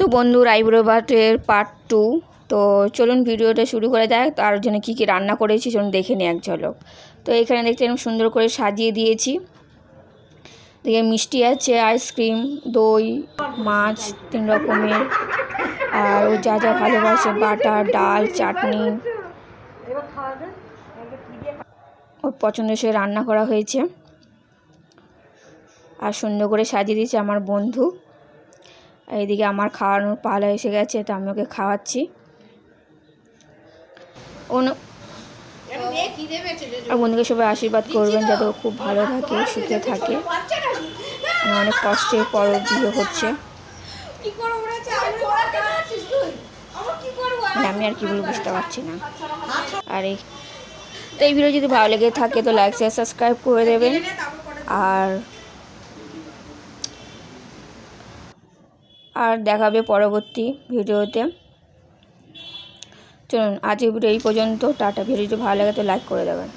তো বন্ধুর eyebrow বাটের part 2। তো চলুন ভিডিওটা শুরু করে দেয়। তার জন্য কী কী রান্না করেছি চলুন দেখে নিই এক ঝলক। তো এখানে দেখতে এরকম সুন্দর করে সাজিয়ে দিয়েছি। দেখে মিষ্টি আছে, আইসক্রিম, দই, মাছ 3 রকমের, আর ও যা যা ভালোবাসে বাটার, ডাল, চাটনি, ওর পছন্দ সে রান্না করা হয়েছে। আর সুন্দর করে সাজিয়ে দিয়েছে আমার বন্ধু। এইদিকে আমার খাওয়ানোর পালা এসে গেছে, তো আমি ওকে খাওয়াচ্ছি। আর বন্ধুকে সবাই আশীর্বাদ করবেন যাতে ও খুব ভালো থাকে, সুখে থাকে। অনেক কষ্টের পর বিয়ে হচ্ছে, আমি আর কি বলবো বুঝতে পারছি না। আর এই ভিডিও যদি ভালো লেগে থাকে তো লাইক শেয়ার সাবস্ক্রাইব করে দেবেন। আর দেখাবে পরবর্তী ভিডিওতে। চলুন আজ এই ভিডিও এই পর্যন্ত, টাটা। ভিডিও যদি ভালো লাগে তো লাইক করে দেবেন।